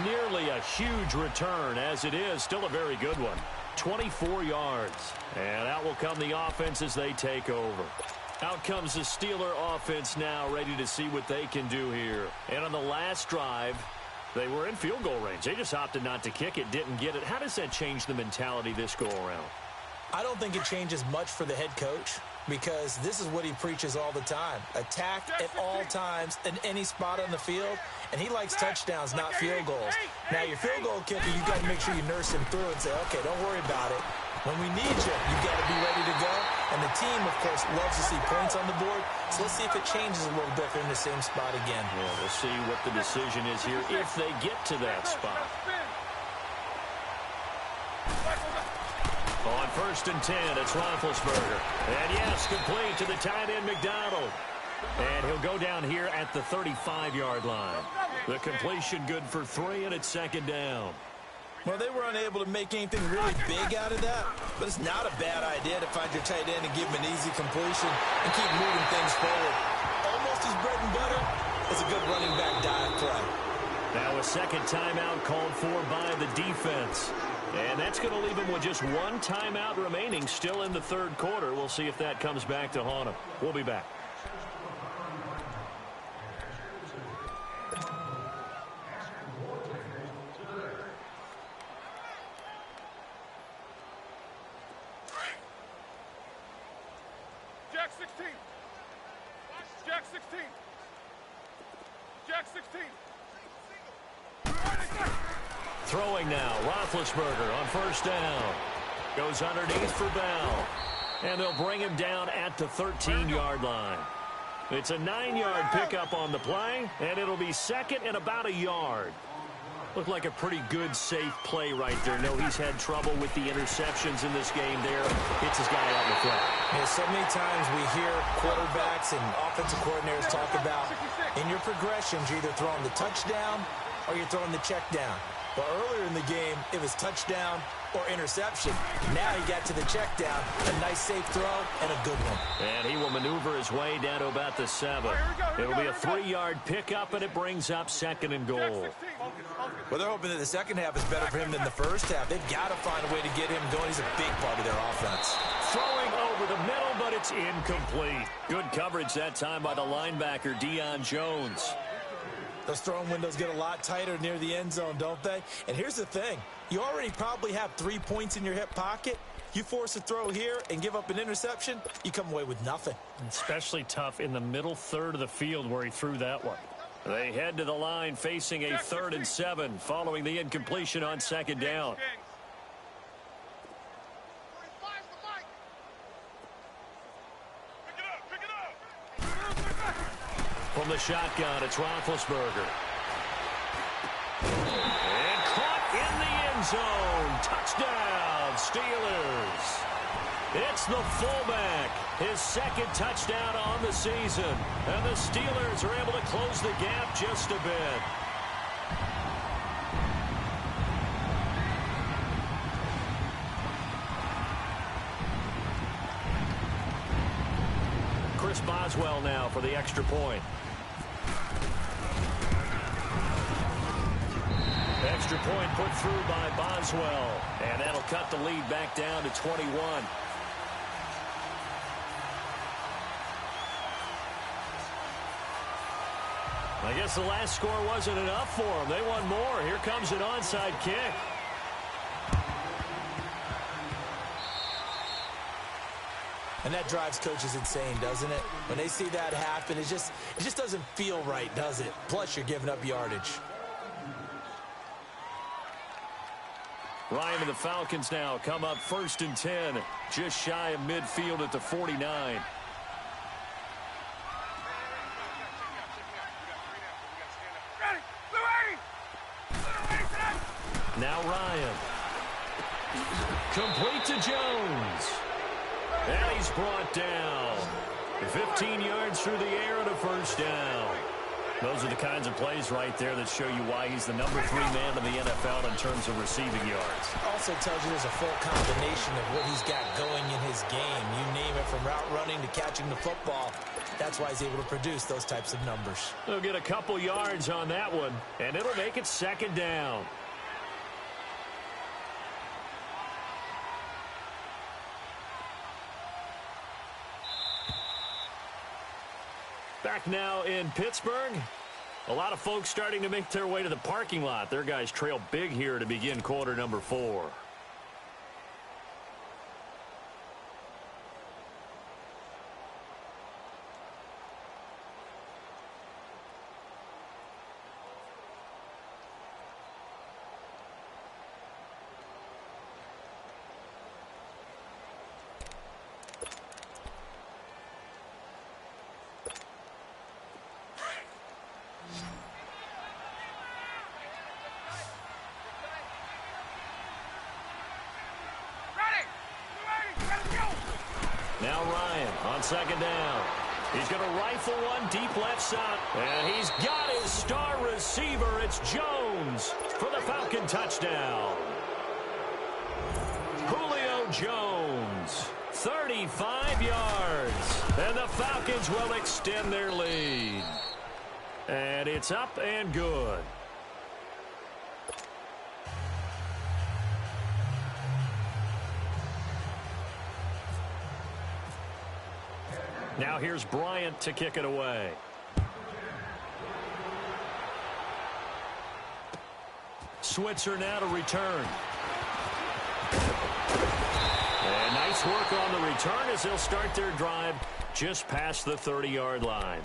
Nearly a huge return, as it is. Still a very good one. 24 yards. And out will come the offense as they take over. Out comes the Steeler offense now, ready to see what they can do here. And on the last drive, they were in field goal range. They just opted not to kick it, didn't get it. How does that change the mentality this go-around? I don't think it changes much for the head coach because this is what he preaches all the time. Attack at all times in any spot on the field, and he likes touchdowns, not field goals. Now, your field goal kicker, you've got to make sure you nurse him through and say, okay, don't worry about it. When we need you, you've got to be ready to go. And the team, of course, loves to see points on the board. So let's see if it changes a little bit. They're in the same spot again. Yeah, we'll see what the decision is here if they get to that spot. On 1st and 10, it's Roethlisberger. And yes, complete to the tight end, McDonald. And he'll go down here at the 35-yard line. The completion good for 3, and it's 2nd down. Well, they were unable to make anything really big out of that, but it's not a bad idea to find your tight end and give him an easy completion and keep moving things forward. Almost as bread and butter as a good running back dive play. Now a second timeout called for by the defense. And that's going to leave him with just 1 timeout remaining still in the 3rd quarter. We'll see if that comes back to haunt him. We'll be back. Jack 16. Jack 16. Jack 16. Throwing now, Roethlisberger on 1st down. Goes underneath for Bell. And they'll bring him down at the 13-yard line. It's a 9-yard pickup on the play, and it'll be 2nd and about a yard. Looked like a pretty good, safe play right there. No, he's had trouble with the interceptions in this game there. Hits his guy out in the front. Yeah, so many times we hear quarterbacks and offensive coordinators talk about in your progressions, you're either throwing the touchdown or you're throwing the check down. But earlier in the game, it was touchdown or interception. Now he got to the check down, a nice safe throw, and a good one. And he will maneuver his way down to about the 7. It'll be a 3-yard pickup, and it brings up 2nd and goal. Well, they're hoping that the second half is better for him than the first half. They've got to find a way to get him going. He's a big part of their offense. Throwing over the middle, but it's incomplete. Good coverage that time by the linebacker, Deion Jones. Those throwing windows get a lot tighter near the end zone, don't they? And here's the thing. You already probably have 3 points in your hip pocket. You force a throw here and give up an interception, you come away with nothing. Especially tough in the middle third of the field where he threw that one. They head to the line facing a 3rd and 7 following the incompletion on 2nd down. From the shotgun, it's Roethlisberger. And caught in the end zone. Touchdown, Steelers. It's the fullback. His 2nd touchdown on the season. And the Steelers are able to close the gap just a bit. Chris Boswell now for the extra point. Extra point put through by Boswell. And that'll cut the lead back down to 21. I guess the last score wasn't enough for them. They want more. Here comes an onside kick. And that drives coaches insane, doesn't it? When they see that happen, it just doesn't feel right, does it? Plus, you're giving up yardage. Ryan and the Falcons now come up 1st and 10, just shy of midfield at the 49. Now Ryan. Complete to Jones. And he's brought down. 15 yards through the air and a 1st down. Those are the kinds of plays right there that show you why he's the number 3 man in the NFL in terms of receiving yards. Also tells you there's a full combination of what he's got going in his game. You name it, from route running to catching the football. That's why he's able to produce those types of numbers. They'll get a couple yards on that one, and it'll make it 2nd down. Back now in Pittsburgh. A lot of folks starting to make their way to the parking lot. Their guys trail big here to begin quarter number 4. Now Ryan on second down. He's going to rifle one deep left side. And he's got his star receiver. It's Jones for the Falcon touchdown. Julio Jones, 35 yards. And the Falcons will extend their lead. And it's up and good. Now here's Bryant to kick it away. Switzer now to return. And nice work on the return as they'll start their drive just past the 30-yard line.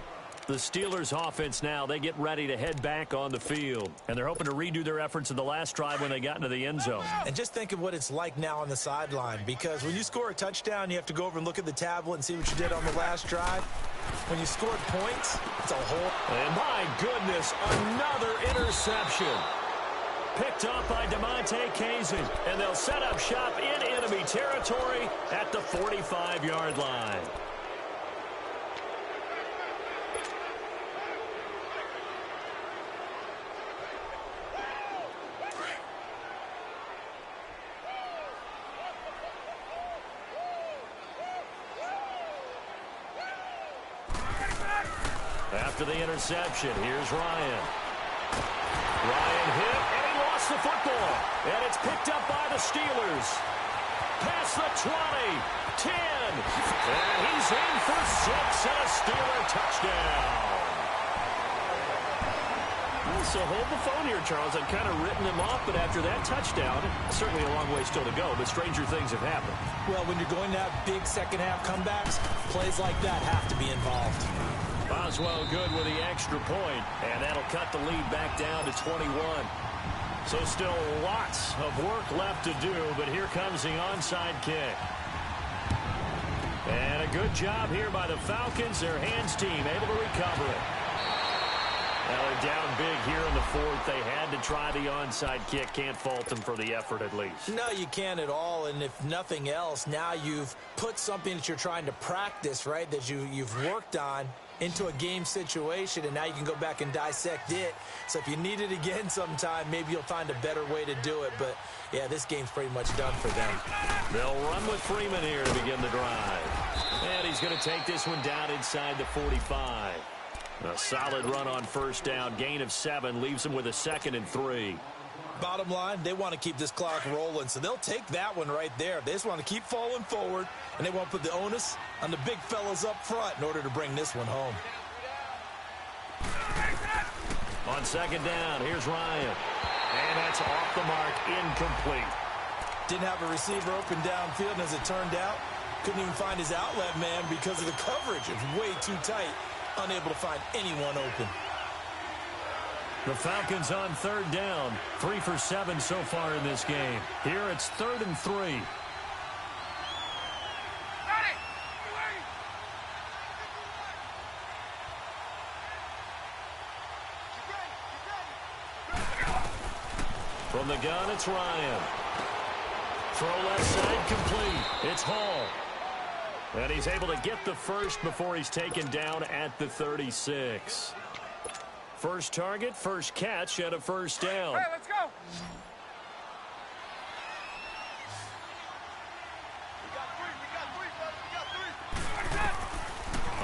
The Steelers offense now, they get ready to head back on the field. And they're hoping to redo their efforts in the last drive when they got into the end zone. And just think of what it's like now on the sideline, because when you score a touchdown, you have to go over and look at the tablet and see what you did on the last drive. When you scored points, it's a whole... And my goodness, another interception. Picked up by DeMonte Kazin. And they'll set up shop in enemy territory at the 45-yard line. After the interception, here's Ryan. Ryan hit, and he lost the football. And it's picked up by the Steelers. Past the 20, 10, and he's in for 6 and a Steeler touchdown. So hold the phone here, Charles. I've kind of written him off, but after that touchdown, certainly a long way still to go, but stranger things have happened. Well, when you're going to have big second-half comebacks, plays like that have to be involved. Boswell good with the extra point, and that'll cut the lead back down to 21. So still lots of work left to do, but here comes the onside kick. And a good job here by the Falcons, their hands team, able to recover it. Now they're down big here in the fourth. They had to try the onside kick. Can't fault them for the effort at least. No, you can't at all. And if nothing else, now you've put something that you're trying to practice, right, that you've worked on into a game situation, and now you can go back and dissect it. So if you need it again sometime, maybe you'll find a better way to do it. But, yeah, this game's pretty much done for them. They'll run with Freeman here to begin the drive. And he's going to take this one down inside the 45. A solid run on first down. Gain of 7 leaves him with a 2nd and 3. Bottom line, they want to keep this clock rolling, so they'll take that one right there. They just want to keep falling forward, and they want to put the onus on the big fellas up front in order to bring this one home. On second down, here's Ryan. And that's off the mark, incomplete. Didn't have a receiver open downfield, and as it turned out, couldn't even find his outlet man because of the coverage. It was way too tight, unable to find anyone open. The Falcons on third down, 3 for 7 so far in this game. Here it's 3rd and 3. From the gun, it's Ryan. Throw left side complete. It's Hall. And he's able to get the first before he's taken down at the 36. First target, first catch, and a first down. Hey, let's go.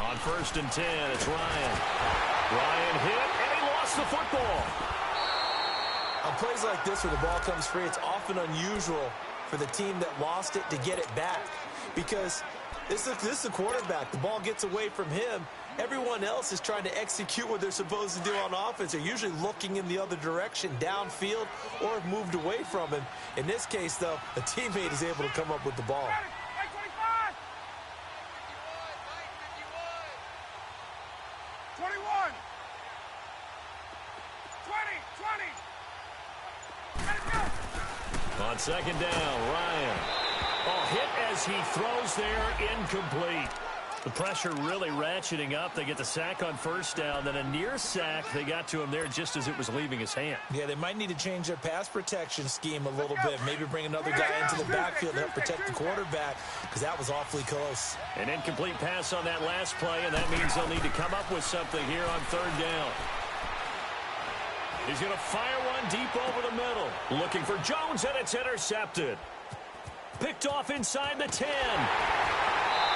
On 1st and 10, it's Ryan. Ryan hit, and he lost the football. On plays like this where the ball comes free, it's often unusual for the team that lost it to get it back, because this is the quarterback. The ball gets away from him, everyone else is trying to execute what they're supposed to do on offense. They're usually looking in the other direction, downfield, or have moved away from him. In this case, though, a teammate is able to come up with the ball. 21. 20. On second down, Ryan. Oh, hit as he throws there, incomplete. The pressure really ratcheting up. They get the sack on first down, then a near sack. They got to him there just as it was leaving his hand. Yeah, they might need to change their pass protection scheme a little bit. Maybe bring another guy into the backfield to help protect the quarterback, because that was awfully close. An incomplete pass on that last play, and that means they'll need to come up with something here on third down. He's going to fire one deep over the middle. Looking for Jones, and it's intercepted. Picked off inside the 10.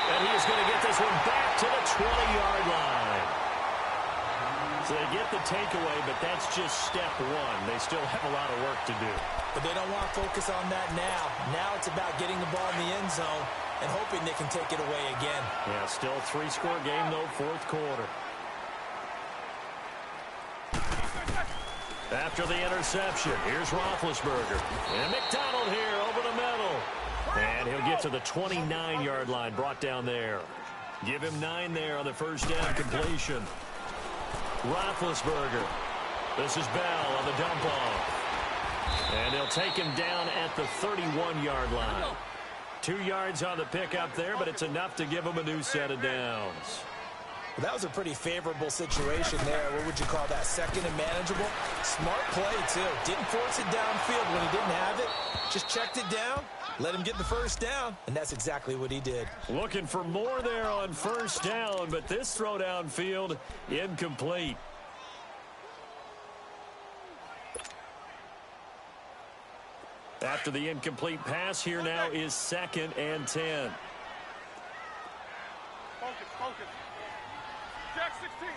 And he is going to get this one back to the 20-yard line. So they get the takeaway, but that's just step one. They still have a lot of work to do. But they don't want to focus on that now. Now it's about getting the ball in the end zone and hoping they can take it away again. Yeah, still a 3-score game, though, fourth quarter. After the interception, here's Roethlisberger. And McDonald here over the middle. And he'll get to the 29-yard line, brought down there. Give him 9 there on the first down completion. Roethlisberger. This is Bell on the dump off. And he'll take him down at the 31-yard line. 2 yards on the pickup there, but it's enough to give him a new set of downs. Well, that was a pretty favorable situation there. What would you call that? Second and manageable? Smart play, too. Didn't force it downfield when he didn't have it. Just checked it down, let him get the first down, and that's exactly what he did. Looking for more there on first down, but this throw downfield incomplete. After the incomplete pass, here now is 2nd and 10. Focus. Jack 16.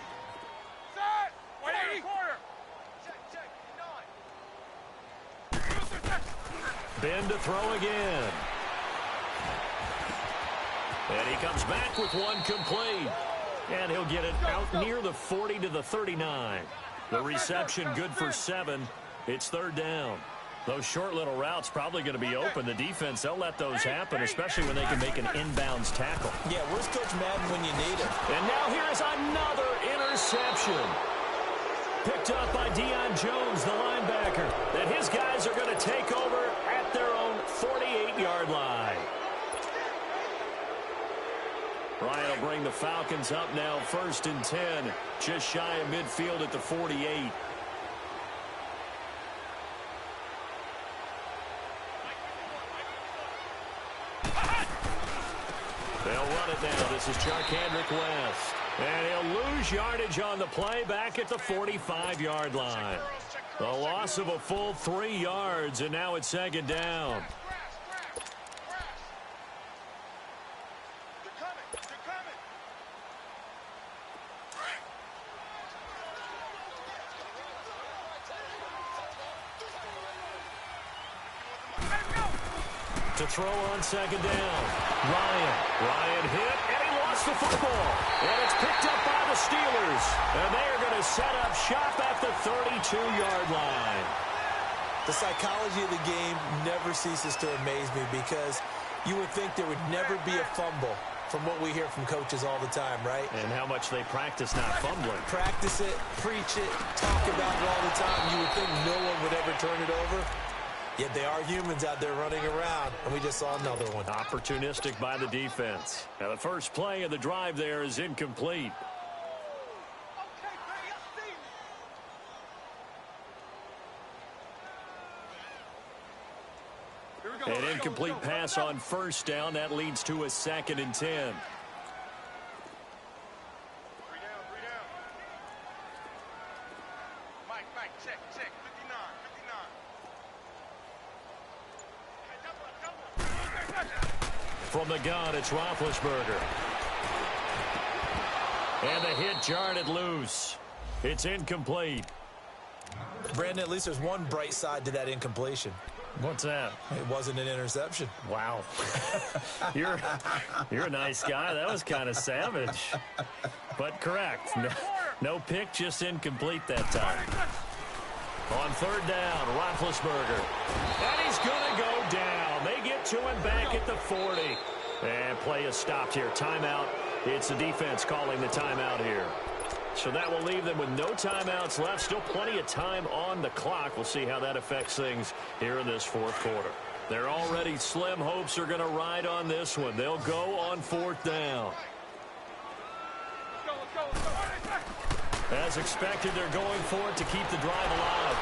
Set. 180. Corner. Check. Ben to throw again. And he comes back with one complete. And he'll get it out near the 40 to the 39. The reception good for 7. It's third down. Those short little routes probably going to be open. The defense, they'll let those happen, especially when they can make an inbounds tackle. Yeah, where's Coach Madden when you need him? And now here is another interception. Picked up by Deion Jones, the linebacker. And his guys are going to take over at their own 48-yard line. Ryan will bring the Falcons up now, 1st and 10. Just shy of midfield at the 48. They'll run it now. This is Charkandrick West. And he'll lose yardage on the play back at the 45-yard line. The loss of a full 3 yards, and now it's 2nd down. To throw on 2nd down. Ryan hit, and he lost the football. And it's picked up by the Steelers. And they are going to set up shop at the 32-yard line. The psychology of the game never ceases to amaze me, because you would think there would never be a fumble from what we hear from coaches all the time, right? And how much they practice not fumbling. Practice it, preach it, talk about it all the time. You would think no one would ever turn it over. Yet they are humans out there running around, and we just saw another one. Opportunistic by the defense. Now the first play of the drive there is incomplete. An incomplete pass on first down. That leads to a 2nd and 10. 3 down. Mike, check. 59. From the gun, it's Roethlisberger. And the hit jarred it loose. It's incomplete. Brandon, at least there's one bright side to that incompletion. What's that? It wasn't an interception. Wow. You're a nice guy. That was kind of savage. But correct. No pick, just incomplete that time. On third down, Roethlisberger. And he's going to go down. They get to him back at the 40. And play is stopped here. Timeout. It's the defense calling the timeout here. So that will leave them with no timeouts left. Still plenty of time on the clock. We'll see how that affects things here in this fourth quarter. They're already slim hopes are going to ride on this one. They'll go on fourth down. As expected, they're going for it to keep the drive alive.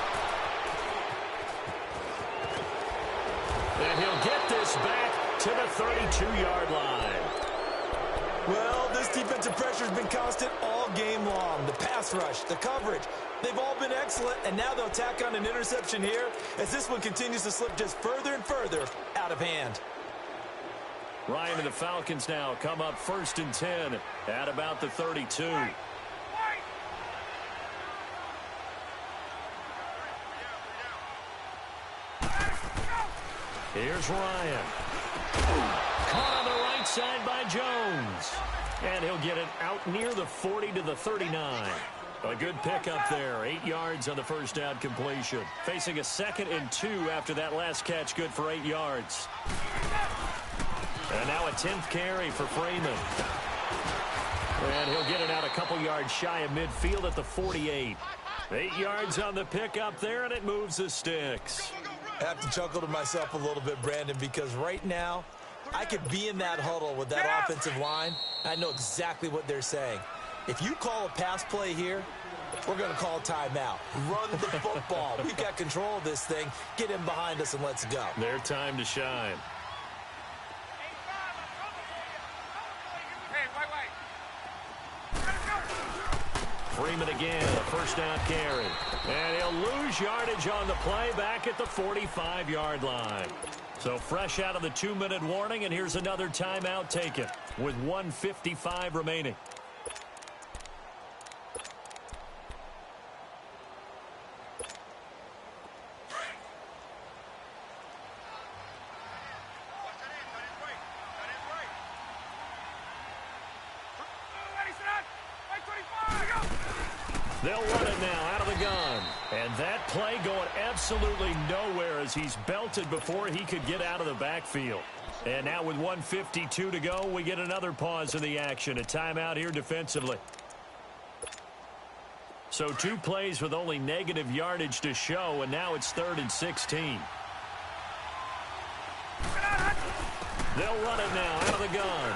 And he'll get this back to the 32-yard line. Well, this defensive pressure has been constant all game long. The pass rush, the coverage, they've all been excellent, and now they'll tack on an interception here as this one continues to slip just further and further out of hand. Ryan and the Falcons now come up 1st and 10 at about the 32. Here's Ryan. Caught on the right side by Jones. And he'll get it out near the 40 to the 39. A good pickup there. 8 yards on the first down completion. Facing a 2nd and 2 after that last catch. Good for 8 yards. And now a 10th carry for Freeman. And he'll get it out a couple yards shy of midfield at the 48. 8 yards on the pickup there, and it moves the sticks. I have to chuckle to myself a little bit, Brandon, because right now I could be in that huddle with that offensive line. I know exactly what they're saying. If you call a pass play here, we're going to call a timeout. Run the football. We've got control of this thing. Get him behind us and let's go. Their time to shine. Freeman again, a first down carry. And he'll lose yardage on the play back at the 45-yard line. So fresh out of the 2-minute warning, and here's another timeout taken with 1:55 remaining. They'll run it now out of the gun. And that play going absolutely nowhere as he's belted before he could get out of the backfield. And now with 1:52 to go, we get another pause in the action. A timeout here defensively. So 2 plays with only negative yardage to show, and now it's 3rd and 16. They'll run it now out of the gun.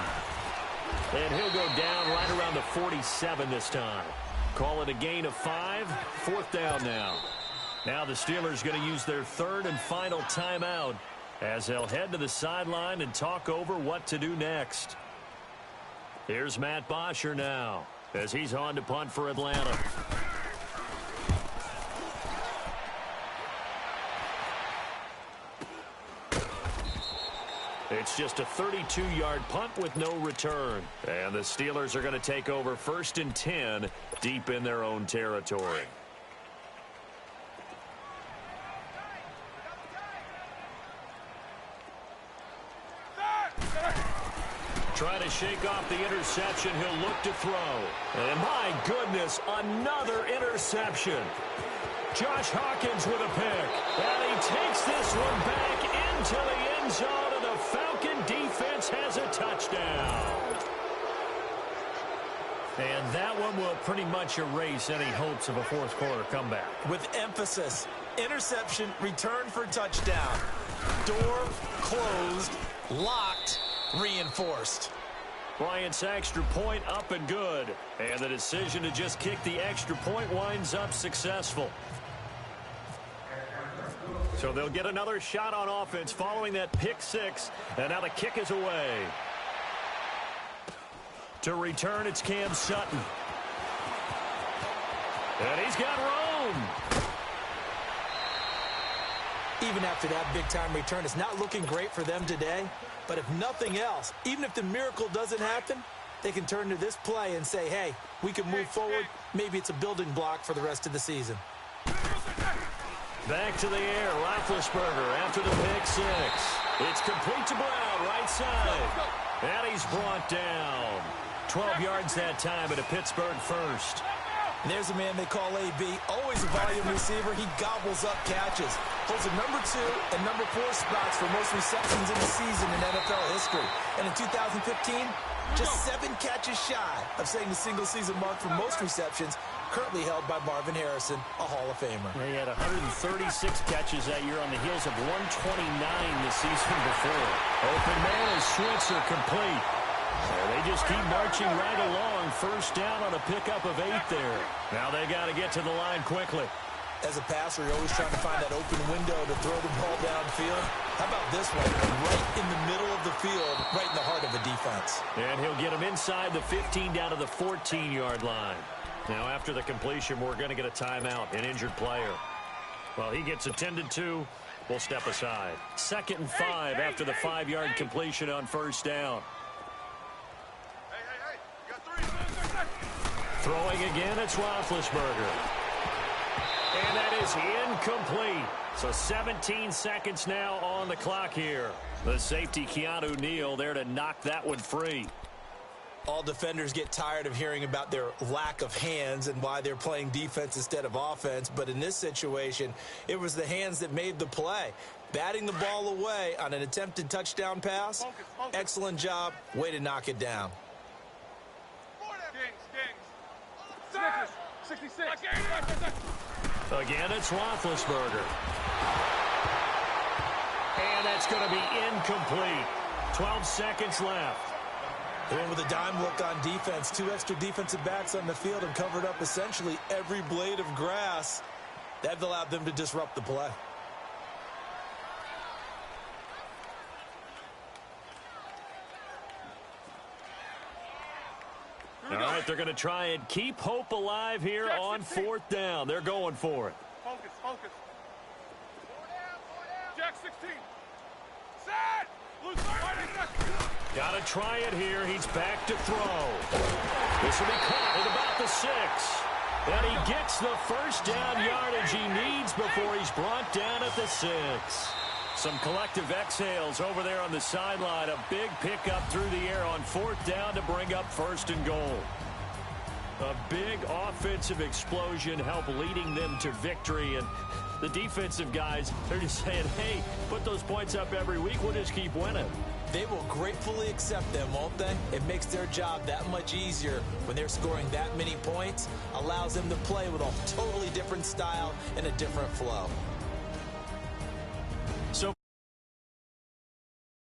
And he'll go down right around the 47 this time. Call it a gain of 5. 4th down now. Now the Steelers going to use their 3rd and final timeout as they'll head to the sideline and talk over what to do next. Here's Matt Bosher now as he's on to punt for Atlanta. It's just a 32-yard punt with no return. And the Steelers are going to take over 1st and 10 deep in their own territory. Trying to shake off the interception. He'll look to throw. And my goodness, another interception. Josh Hawkins with a pick. And he takes this one back into the end zone. And the Falcon defense has a touchdown. And that one will pretty much erase any hopes of a fourth quarter comeback. With emphasis, interception, return for touchdown. Door closed, locked, reinforced. Bryant's extra point up and good. And the decision to just kick the extra point winds up successful. So they'll get another shot on offense following that pick 6. And now the kick is away. To return, it's Cam Sutton. And he's got room. Even after that big-time return, it's not looking great for them today. But if nothing else, even if the miracle doesn't happen, they can turn to this play and say, hey, we can move forward. Maybe it's a building block for the rest of the season. Back to the air, Roethlisberger after the pick six. It's complete to Brown, right side. And he's brought down. 12 yards that time at a Pittsburgh first. And there's a man they call AB, always a volume receiver. He gobbles up catches. Holds the number 2 and number 4 spots for most receptions in the season in NFL history. And in 2015, just 7 catches shy of setting the single-season mark for most receptions, currently held by Marvin Harrison, a Hall of Famer. He had 136 catches that year on the heels of 129 the season before. Open man is Switzer complete. They just keep marching right along. First down on a pickup of 8 there. Now they got to get to the line quickly. As a passer, you're always trying to find that open window to throw the ball downfield. How about this one? Right in the middle of the field, right in the heart of the defense. And he'll get him inside the 15 down to the 14-yard line. Now, after the completion, we're going to get a timeout, an injured player. Well, he gets attended to. We'll step aside. 2nd and 5 after the 5-yard completion on first down. Hey. You got 3. Throwing again, it's Roethlisberger. And that is incomplete. So 17 seconds now on the clock here. The safety, Keanu Neal, there to knock that one free. All defenders get tired of hearing about their lack of hands and why they're playing defense instead of offense. But in this situation, it was the hands that made the play. Batting the ball away on an attempted touchdown pass. Excellent job. Way to knock it down. Kings. 66. Again, it's Roethlisberger. And that's going to be incomplete. 12 seconds left. They went with a dime look on defense. 2 extra defensive backs on the field and covered up essentially every blade of grass. That allowed them to disrupt the play. All right, they're going to try and keep hope alive here on 4th down. They're going for it. Focus. Jack 16. Set. Loose right. Got to try it here. He's back to throw. This will be caught at about the 6. And he gets the first down yardage he needs before he's brought down at the 6. Some collective exhales over there on the sideline. A big pickup through the air on 4th down to bring up 1st and goal. A big offensive explosion help leading them to victory. And the defensive guys, they're just saying, hey, put those points up every week. We'll just keep winning. They will gratefully accept them, won't they? It makes their job that much easier when they're scoring that many points. Allows them to play with a totally different style and a different flow.